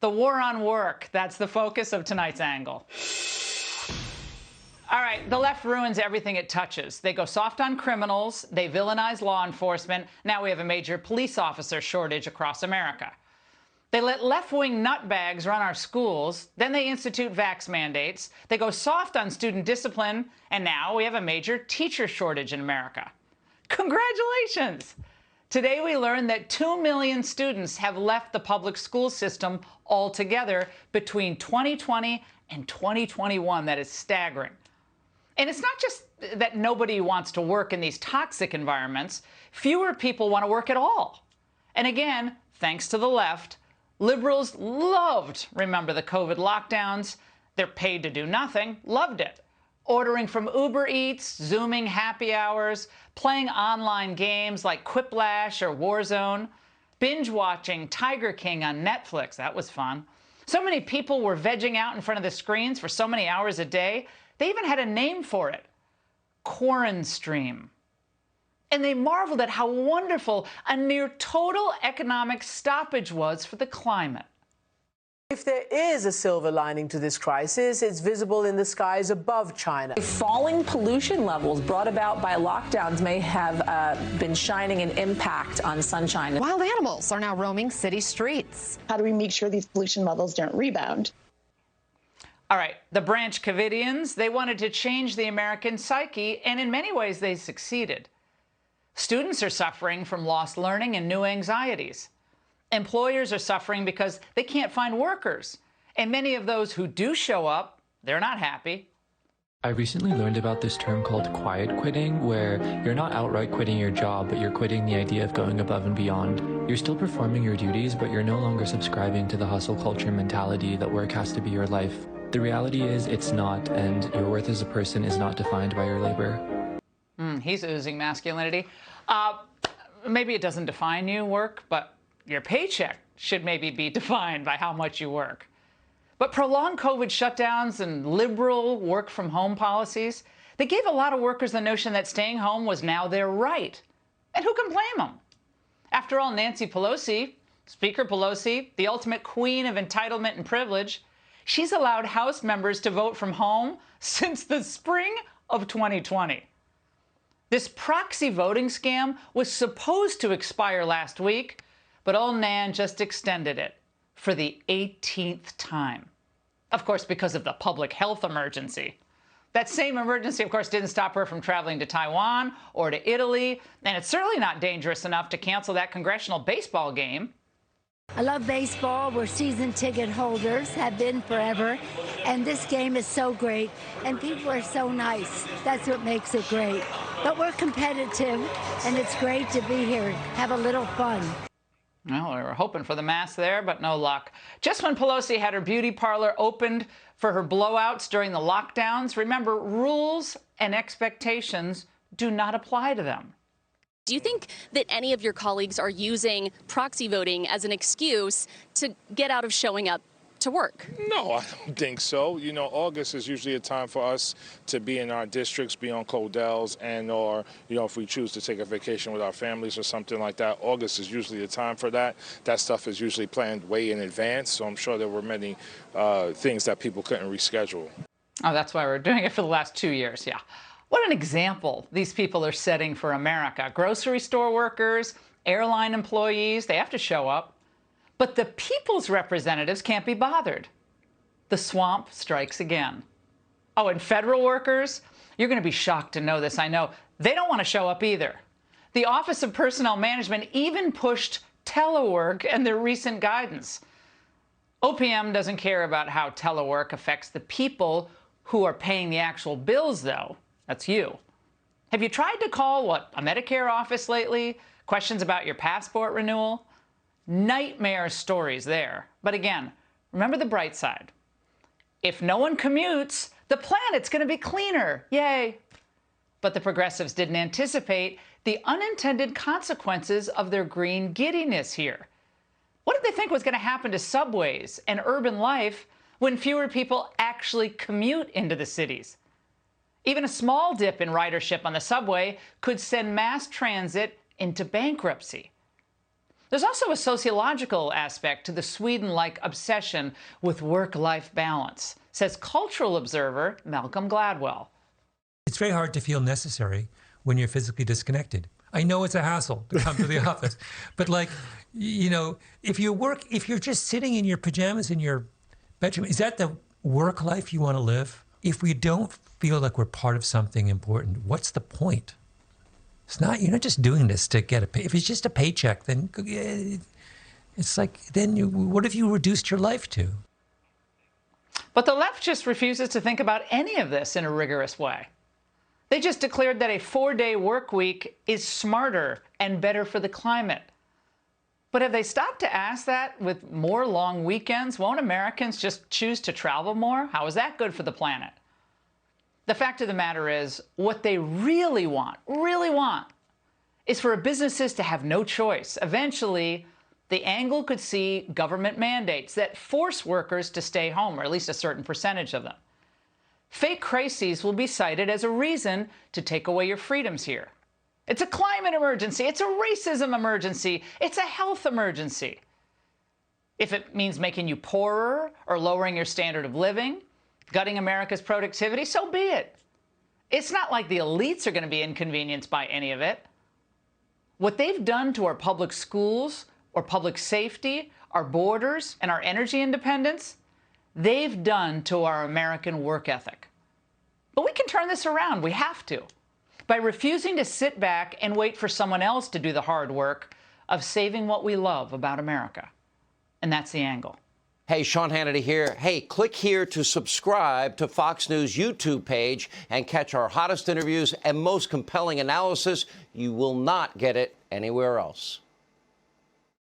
The war on work, that's the focus of tonight's angle. All right, the left ruins everything it touches. They go soft on criminals, they villainize law enforcement. Now we have a major police officer shortage across America. They let left-wing nutbags run our schools, then they institute vax mandates. They go soft on student discipline, and now we have a major teacher shortage in America. Congratulations! Today we learned that 2 million students have left the public school system altogether between 2020 and 2021. That is staggering. And it's not just that nobody wants to work in these toxic environments. Fewer people want to work at all. And again, thanks to the left, liberals loved, remember the COVID lockdowns. They're paid to do nothing, loved it. Ordering from Uber Eats, Zooming happy hours, playing online games like Quiplash or Warzone, binge-watching Tiger King on Netflix. That was fun. So many people were vegging out in front of the screens for so many hours a day, they even had a name for it, Quaranstream. And they marveled at how wonderful a near total economic stoppage was for the climate. If there is a silver lining to this crisis, it's visible in the skies above China. Falling pollution levels brought about by lockdowns may have been shining an impact on sunshine. Wild animals are now roaming city streets. How do we make sure these pollution levels don't rebound? All right, the Branch Covidians, they wanted to change the American psyche, and in many ways they succeeded. Students are suffering from lost learning and new anxieties. Employers are suffering because they can't find workers. And many of those who do show up, they're not happy. I recently learned about this term called quiet quitting, where you're not outright quitting your job, but you're quitting the idea of going above and beyond. You're still performing your duties, but you're no longer subscribing to the hustle culture mentality that work has to be your life. The reality is it's not, and your worth as a person is not defined by your labor. He's oozing masculinity. Maybe it doesn't define you, work, but your paycheck should maybe be defined by how much you work. But prolonged COVID shutdowns and liberal work-from-home policies, they gave a lot of workers the notion that staying home was now their right. And who can blame them? After all, Nancy Pelosi, Speaker Pelosi, the ultimate queen of entitlement and privilege, she's allowed House members to vote from home since the spring of 2020. This proxy voting scam was supposed to expire last week, but old Nan just extended it for the 18th time. Of course, because of the public health emergency. That same emergency, of course, didn't stop her from traveling to Taiwan or to Italy, and it's certainly not dangerous enough to cancel that congressional baseball game. I love baseball. We're season ticket holders, have been forever, and this game is so great, and people are so nice. That's what makes it great. But we're competitive, and it's great to be here, have a little fun. Well, we were hoping for the mask there, but no luck. Just when Pelosi had her beauty parlor opened for her blowouts during the lockdowns, remember, rules and expectations do not apply to them. Do you think that any of your colleagues are using proxy voting as an excuse to get out of showing up to work? No, I don't think so. You know, August is usually a time for us to be in our districts, be on Codell's, and or, you know, if we choose to take a vacation with our families or something like that, August is usually the time for that. That stuff is usually planned way in advance, so I'm sure there were many things that people couldn't reschedule. Oh, that's why we're doing it for the last 2 years, yeah. What an example these people are setting for America. Grocery store workers, airline employees, they have to show up. But the people's representatives can't be bothered. The swamp strikes again. Oh, and federal workers, you're going to be shocked to know this, I know. They don't want to show up either. The Office of Personnel Management even pushed telework in their recent guidance. OPM doesn't care about how telework affects the people who are paying the actual bills, though. That's you. Have you tried to call, a Medicare office lately? Questions about your passport renewal? Nightmare stories there. But again, remember the bright side. If no one commutes, the planet's going to be cleaner. Yay. But the progressives didn't anticipate the unintended consequences of their green giddiness here. What did they think was going to happen to subways and urban life when fewer people actually commute into the cities? Even a small dip in ridership on the subway could send mass transit into bankruptcy. There's also a sociological aspect to the Sweden-like obsession with work-life balance, says cultural observer Malcolm Gladwell. It's very hard to feel necessary when you're physically disconnected. I know it's a hassle to come to the office, but like, you know, if you're just sitting in your pajamas in your bedroom, is that the work life you want to live? If we don't feel like we're part of something important, what's the point? It's not, you're not just doing this to get a pay. If it's just a paycheck, then it's like, what have you reduced your life to? But the left just refuses to think about any of this in a rigorous way. They just declared that a 4-day work week is smarter and better for the climate. But have they stopped to ask that with more long weekends? Won't Americans just choose to travel more? How is that good for the planet? The fact of the matter is, what they really want, is for businesses to have no choice. Eventually, the Angle could see government mandates that force workers to stay home, or at least a certain percentage of them. Fake crises will be cited as a reason to take away your freedoms here. It's a climate emergency. It's a racism emergency. It's a health emergency. If it means making you poorer or lowering your standard of living, gutting America's productivity, so be it. It's not like the elites are going to be inconvenienced by any of it. What they've done to our public schools or public safety, our borders, and our energy independence, they've done to our American work ethic. But we can turn this around. We have to. By refusing to sit back and wait for someone else to do the hard work of saving what we love about America. And that's the Angle. Hey, Sean Hannity here. Hey, click here to subscribe to Fox News YouTube page and catch our hottest interviews and most compelling analysis. You will not get it anywhere else.